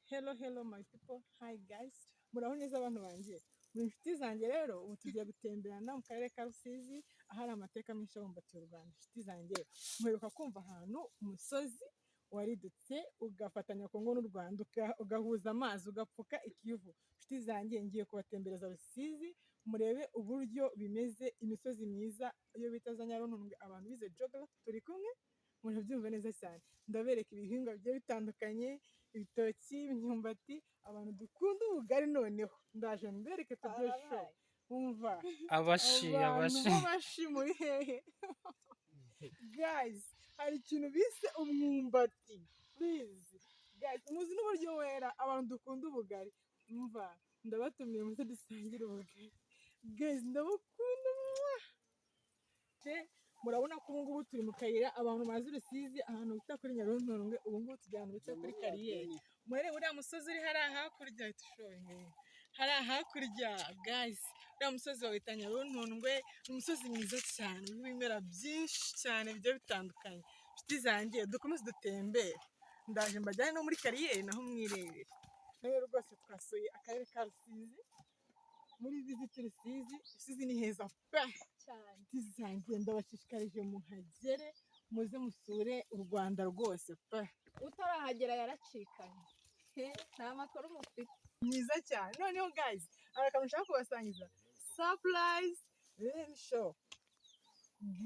Hello my people, hi guys, muraho neza abantu banjye, muri inshuti zanjye rero ubu tugiye gutemberana mu karere ka Rusizi ahari amateka menshi abumbatiye u Rwanda. Inshuti zanjye muheruka kumva ahantu umusozi waridutse ugafatanya Kongo n'u Rwanda ugahuza amazi ugapfuka ikivu. Inshuti zanjye ngiye kubatembereza Rusizi murebe uburyo bimeze, imisozi myiza iyo bita za Nyaruntundwe. Abantu bize geography turi kumwe murabyumva neza cyane, ndabereka ibihingwa bigiye bitandukanye, ibitoki, imyumbati, abantu dukunda ubugari. Noneho ndaje mbereke tubyesho umva abashi muri hehe guys, hari ikintu bise umwumbati. Please guys, muzi n'uburyo wera, abantu dukunda ubugari umva ndabatumiye muze dusangire ubugari guys, ndabakunda. Murabona ko ubu ngubu turi mu kayira, abantu bazi Rusizi ahantu bita kuri Nyaruntundwe. Ubu ngubu tujya ahantu bita kuri kariyeri, murebe uriya musozi uri hariya hakurya, hariya hakurya guys, uriya musozi bawita Nyaruntundwe. Ni umusozi mwiza cyane w'ibimera byinshi cyane bigiye bitandukanye. Inshuti zanjye dukomeze dutembere, ndaje mbajyane no muri kariyeri naho mwirebere. Rero rwose twasuye akarere ka Rusizi muri visit Rusizi. Rusizi ni heza pe cyane. Inshuti zanjye ndabashishikarije muhagere muze musure u Rwanda rwose pe. Utarahagera yaracikanye, nta makuru mufite. Mwiza cyane. Noneho guys, hari akantu nshaka kubasangiza, surprise show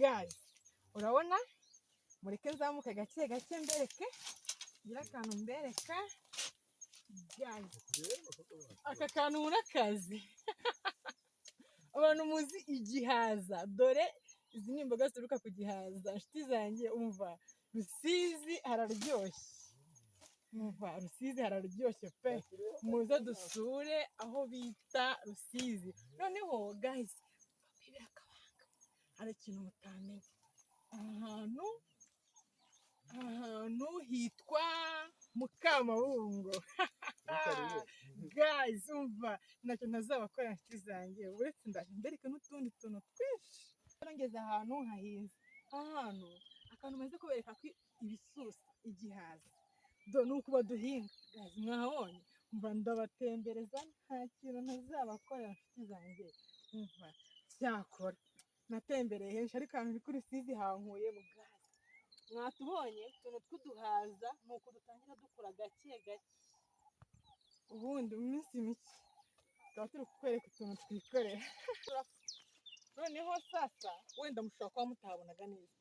guys. Urabona, mureke nzamuke gake gake mbereke, ngira akantu mbereka guys. Aka kantu murakazi abantu muzi igihaza, dore izi ni imboga zituruka ku gihaza. Inshuti zanjye umva Rusizi hararyoshye, umva Rusizi hararyoshye pe, muze dusure aho bita Rusizi. Noneho guys, hari ikintu mutamenya, ahantu hitwa Mukamabungo guys, umva ntacyo ntazabakora inshuti zanjye, uretse ndaje mbereke n'utundi tuntu twinshi. Ngeze ahantu hahinze, ahantu akantu maze kubereka ko ibisusa igihaza ni uku baduhinga guys, mwahabonye. Umva ndabatembereza, nta kintu ntazabakora inshuti zanjye, umva cyakora natembereye henshi ariko ahantu kuri Rusizi hankuye mu guys. Mwatubonye utuntu tw'uduhaza ni uku dutangira dukura gake gake, ubundi mu minsi mike tukaba turi kukwereka utuntu twikorera. Noneho sasa wenda mushobora kuba mutahabonaga neza,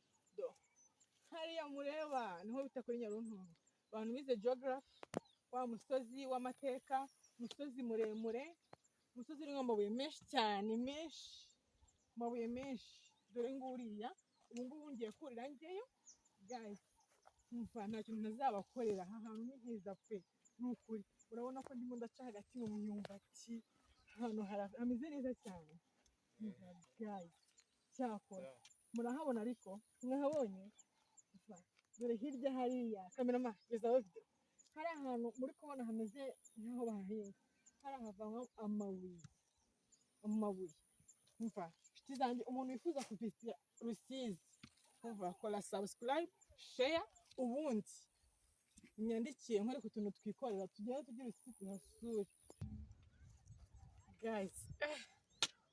hariya mureba niho bita kuri Nyaruntundwe. Abantu bize geography, wa musozi w'amateka, umusozi muremure, umusozi urimo amabuye menshi cyane, amabuye menshi. Dore nguriya ubu ngubu ngiye kurira njyeyo guys, umva nta kintu ntazabakorera. Aha hantu ni heza pe, ni ukuri. Urabona ko ndimo ndaca hagati mu myumbati, ahantu hameze neza cyane guys. Cyakora murahabona, ariko mwahabonye, dore hirya hariya kamerama gezaho video, hari ahantu muri kubona hameze nk'aho bahahinga, hari havamo amabuye. Umva inshuti zanjye, umuntu wifuza kuvisita Rusizi umva kora subscribe, share, ubundi nyandikiye nkwereka utuntu twikorera, tugenda tugira Rusizi tuhasure guys.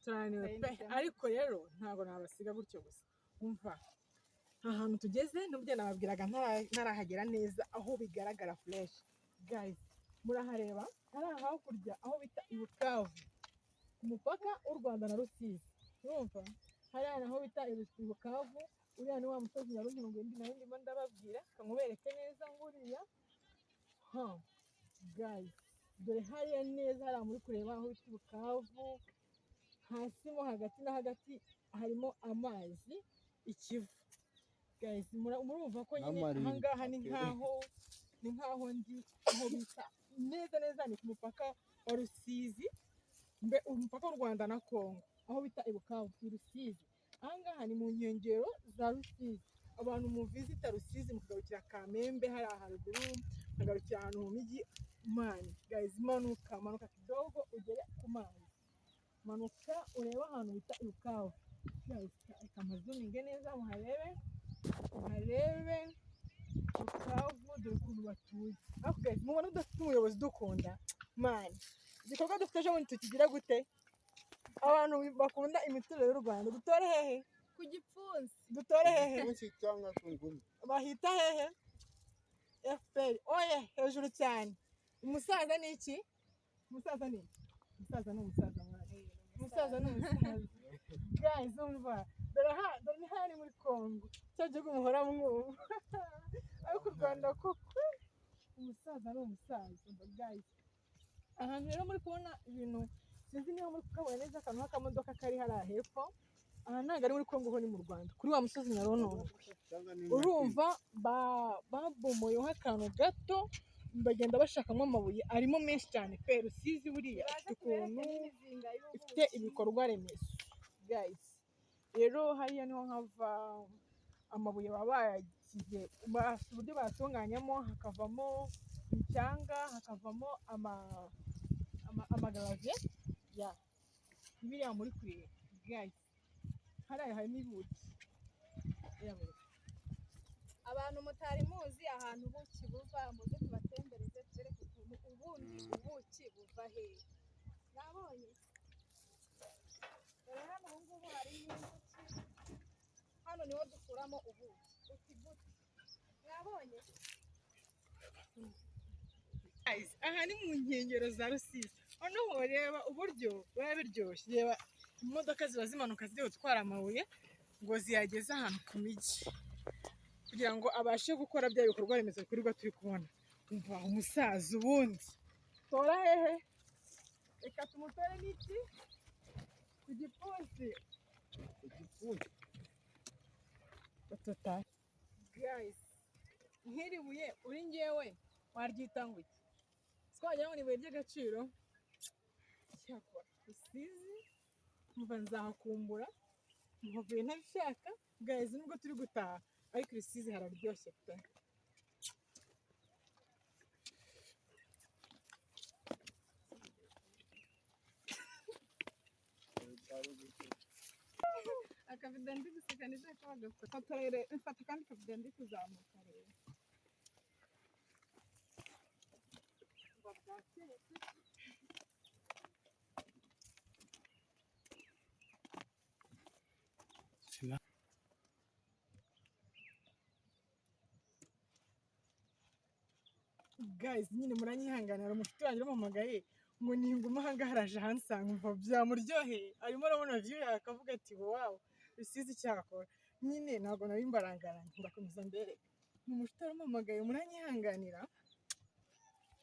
Turaniwe pe, ariko rero ntabwo nabasiga gutyo gusa. Umva ahantu tugeze n'ubwo nababwiraga ntarahagera neza, aho bigaragara fresh guys. Murahareba hari hakurya aho bita i Bukavu, ku mupaka w'u Rwanda na Rusizi. Urumva hariya naho bita i Bukavu, uriya ni wa musozi Nyaruntundwe nayo ndimo ndababwira, kamubereke neza nguriya guys. Dore hariya neza hariya muri kureba aho bita i Bukavu, hasi mo hagati na hagati harimo amazi, ikivu guys. Murumva ko nyine ahangaha ni nkaho ndi aho bita neza ni ku mupaka wa Rusizi, umupaka w'u Rwanda na Kongo, aho bita i Bukavu i Rusizi. Ahangaha ni mu nkengero za Rusizi. Abantu mu visita Rusizi mukagarukira Kamembe hariya haruguru, mukagarukira ahantu mu mijyi mani guys. Manuka kidogo ugere ku mazi, manuka ureba ahantu bita i Bukavu guys. Reka mazuminge neza muharebe Bukavu dore ukuntu batuye. Ariko guys, mubona udafite umuyobozi udukunda mani, igikorwa dufite ejo bundi tukigira gute? Abantu bakunda imiturire y'u Rwanda dutore hehe? ku gipfunsi. Dutore hehe? Umunsi cyangwa tungumi. Bahita hehe? FPR. Oye hejuru cyane. Umusaza ni iki? Umusaza ni iki? Umusaza ni umusaza mwana. Umusaza ni umusaza. Guys, umva. Dore ni hano muri Congo. Cya gihugu muhora mwumva. Ariko u Rwanda koko umusaza ni umusaza. Guys, ahantu rero muri kubona ibintu sinzi niba muri kukabona neza, akantu k'akamodoka kari hariya hepfo. Aha ntabwo ari muri Congo, ho ni mu Rwanda kuri wa musozi Nyaronongo. Urumva babomoyeho akantu gato bagenda bashakamo amabuye, arimo menshi cyane pe. Rusizi buriya ifite ukuntu ifite ibikorwa remezo. Guys, rero hariya niho hava amabuye baba bayagize, uburyo bayatunganyamo hakavamo imicanga, hakavamo amagaraviye ya biriya muri kureba. Guys, hariya harimo ibuki. Abantu mutari muzi ahantu ubuki buva, muze tubatembereze tubereke ukuntu ubundi ubuki buva hehe. Nabonye dore hano ubu ngubu harimo inzuki, hano niho dukuramo ubuki. Uti mwabonye? Guys, aha ni mu nkengero za Rusizi. Noneho reba uburyo biba biryoshye. Reba imodoka ziba zimanuka zigiye gutwara amabuye ngo ziyageze ahantu ku migi, kugira ngo abashe gukora bya bikorwa remezo bikorwa turi kubona. Umva umusaza ubundi tora hehe? Reka tumutore n'iki? Ku gipfunsi. Batota. Guys, nk'iri buye uri ngewe waryita ngo iki? Twagira ngo ni ibuye ry'agaciro. Cyakora Rusizi mva nzahakumbura, mvuye ntabishaka. Guys, nubwo turi gutaha ariko Rusizi hararyoshye pe. Akavido ndi guseka nishaka bagafata. Mfata kandi akavido ndi kuzamuka rero. Guys, nyine muranyihanganira, umushuti wanjye uramuhamagaye ngo ningume aha ngaha, araje ahansanga, umva byamuryoheye. Arimo arabona view yawe akavuga ati wow, Rusizi cyakora. Nyine ntabwo nari mbarangaranye, ndakomeza mbereka. Ni umushuti waramuhamagaye, muranyihanganira.